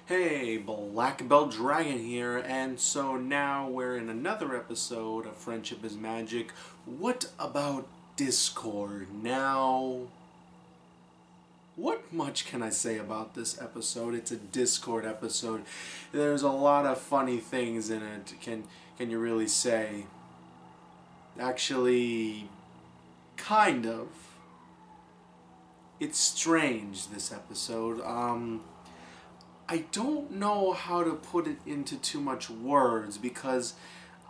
Hey, Black Belt Dragon here, and so now we're in another episode of Friendship is Magic. What about Discord? Now, what much can I say about this episode? It's a Discord episode. There's a lot of funny things in it. Can you really say? Actually, kind of. It's strange, this episode. I don't know how to put it into too much words because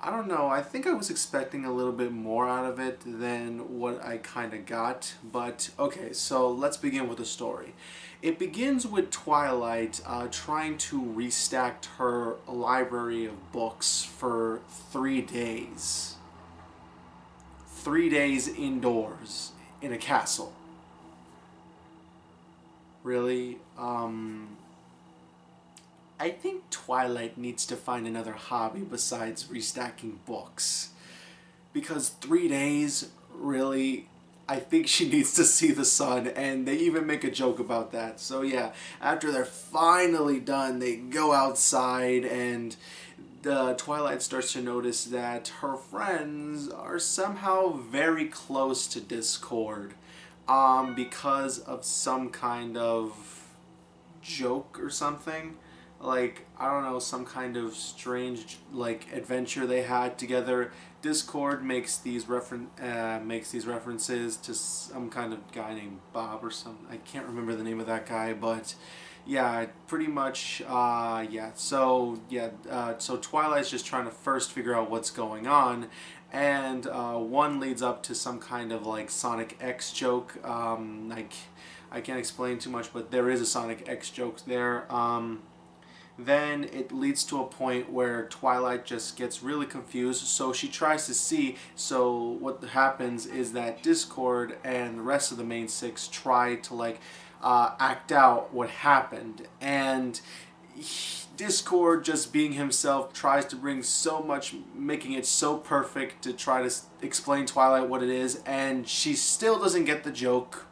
I don't know. I think I was expecting a little bit more out of it than what I kind of got. But okay, so let's begin with the story. It begins with Twilight trying to restack her library of books for 3 days. 3 days indoors in a castle. Really? I think Twilight needs to find another hobby besides restacking books. Because 3 days, really, I think she needs to see the sun, and they even make a joke about that. So yeah, after they're finally done, they go outside, and Twilight starts to notice that her friends are somehow very close to Discord. Because of some kind of joke or something, like I don't know, some kind of strange like adventure they had together. Discord makes these references to some kind of guy named Bob or something. I can't remember the name of that guy, but yeah, pretty much. So Twilight's just trying to first figure out what's going on, and one leads up to some kind of like Sonic X joke. Like I can't explain too much, but there is a Sonic X joke there. Then it leads to a point where Twilight just gets really confused, so she tries to see. So what happens is that Discord and the rest of the main six try to like act out what happened, and Discord, just being himself, tries to bring so much, making it so perfect to try to explain Twilight what it is, and she still doesn't get the joke,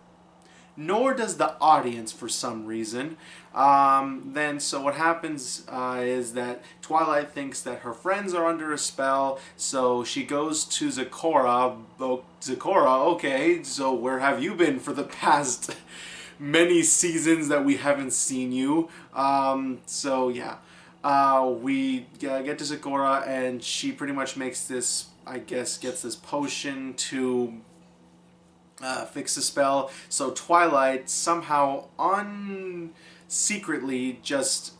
nor does the audience for some reason. So what happens is that Twilight thinks that her friends are under a spell, so she goes to Zecora. Oh, Zecora, okay, so where have you been for the past many seasons that we haven't seen you? We get to Zecora, and she pretty much makes this, I guess, gets this potion to fix the spell. So Twilight somehow secretly just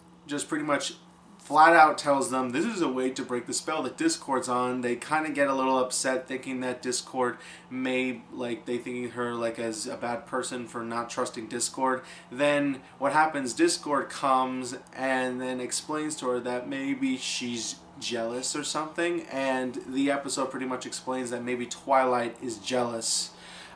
pretty much flat out tells them this is a way to break the spell that Discord's on. They kind of get a little upset, thinking that Discord may, like, they thinking her like as a bad person for not trusting Discord. Then what happens, Discord comes and then explains to her that maybe she's jealous or something, and the episode pretty much explains that maybe Twilight is jealous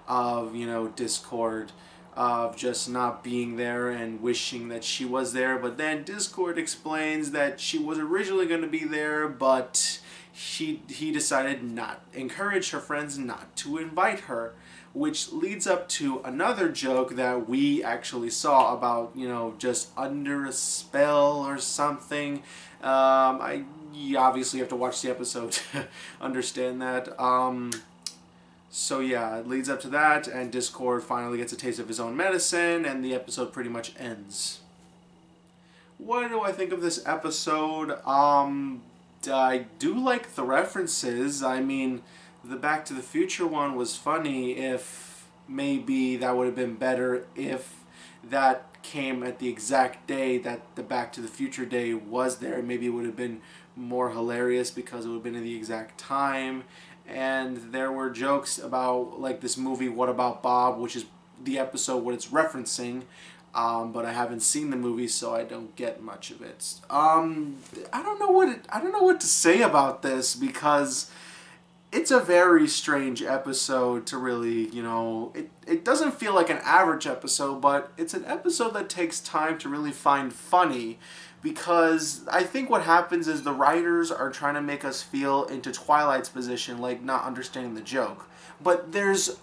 of, Discord, of just not being there and wishing that she was there. But then Discord explains that she was originally going to be there, but he decided not encourage her friends not to invite her, which leads up to another joke that we actually saw about, just under a spell or something. You obviously have to watch the episode to understand that. So yeah, it leads up to that, and Discord finally gets a taste of his own medicine, and the episode pretty much ends. What do I think of this episode? I do like the references. I mean, the Back to the Future one was funny. If maybe that would have been better if that came at the exact day that the Back to the Future day was there. Maybe it would have been more hilarious because it would have been at the exact time. And there were jokes about, like, this movie What About Bob, which is the episode what it's referencing, but I haven't seen the movie, so I don't get much of it. I don't know what to say about this, because it's a very strange episode to really, it doesn't feel like an average episode, but it's an episode that takes time to really find funny, because I think what happens is the writers are trying to make us feel into Twilight's position, like not understanding the joke. But there's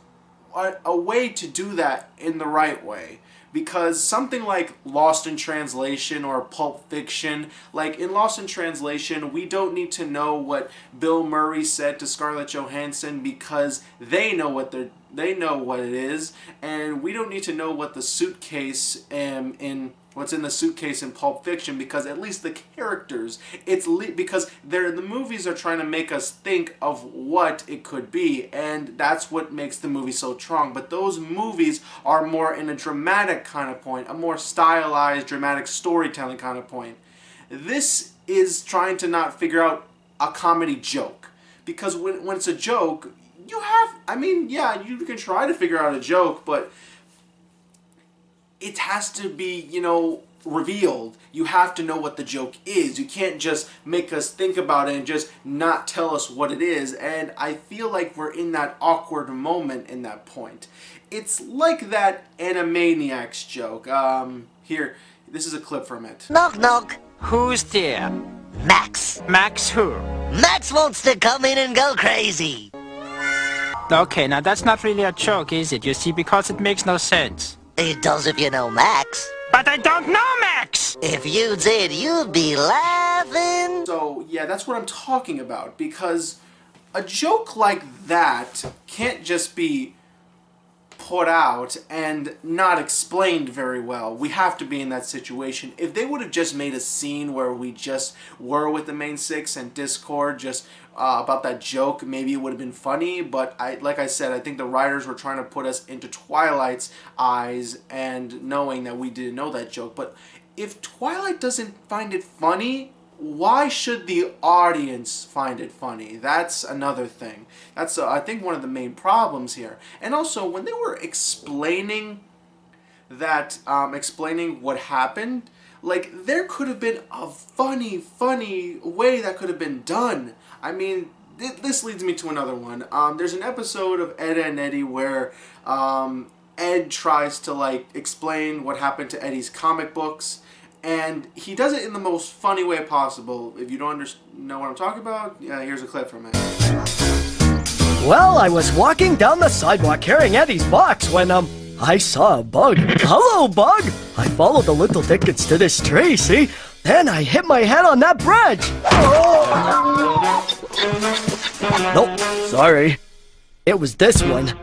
a way to do that in the right way, because something like Lost in Translation or Pulp Fiction, like in Lost in Translation, we don't need to know what Bill Murray said to Scarlett Johansson because they know what it is, and we don't need to know what the suitcase in what's in the suitcase in Pulp Fiction, because at least the characters, because the movies are trying to make us think of what it could be, and that's what makes the movie so strong. But those movies are more in a dramatic kind of point, a more stylized, dramatic storytelling kind of point. This is trying to not figure out a comedy joke, because when it's a joke, yeah, you can try to figure out a joke, but it has to be, revealed. You have to know what the joke is. You can't just make us think about it and just not tell us what it is. And I feel like we're in that awkward moment in that point. It's like that Animaniacs joke. Here, this is a clip from it. Knock, knock. Who's there? Max. Max who? Max wants to come in and go crazy. Okay, now that's not really a joke, is it? You see, because it makes no sense. It does if you know Max. But I don't know Max! If you did, you'd be laughing. So, yeah, that's what I'm talking about, because a joke like that can't just be put out and not explained very well. We have to be in that situation. If they would have just made a scene where we just were with the main six and Discord just about that joke, maybe it would have been funny, but like I said, I think the writers were trying to put us into Twilight's eyes and knowing that we didn't know that joke. But if Twilight doesn't find it funny, why should the audience find it funny? That's another thing. That's, I think, one of the main problems here. And also, when they were explaining that, explaining what happened, like, there could have been a funny way that could have been done. I mean, this leads me to another one. There's an episode of Ed and Eddie where Ed tries to, like, explain what happened to Eddie's comic books. And he does it in the most funny way possible. If you don't know what I'm talking about, yeah, here's a clip from it. Well, I was walking down the sidewalk carrying Eddie's box when, I saw a bug. Hello, bug! I followed the little tickets to this tree, see? Then I hit my head on that branch. Oh. Nope, sorry. It was this one.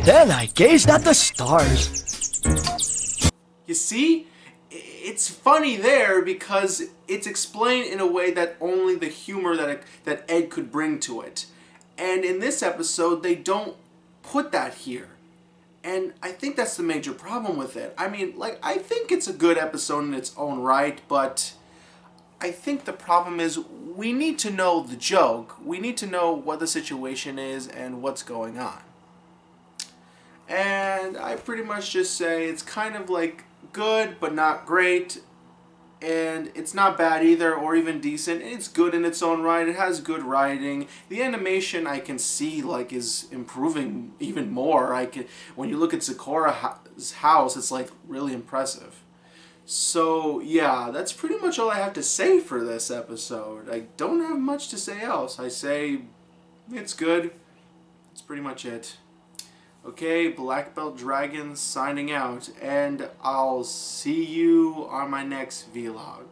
Then I gazed at the stars. You see? It's funny there because it's explained in a way that only the humor that Ed could bring to it. And in this episode, they don't put that here. And I think that's the major problem with it. I mean, like, I think it's a good episode in its own right, but I think the problem is we need to know the joke. We need to know what the situation is and what's going on. And I pretty much just say it's kind of like good but not great, and it's not bad either or even decent. It's good in its own right. It has good writing. The animation I can see like is improving even more. When you look at Zikora's house, it's like really impressive. So yeah, that's pretty much all I have to say for this episode. I don't have much to say else. I say it's good. That's pretty much it. Okay, Black Belt Dragons signing out, and I'll see you on my next vlog.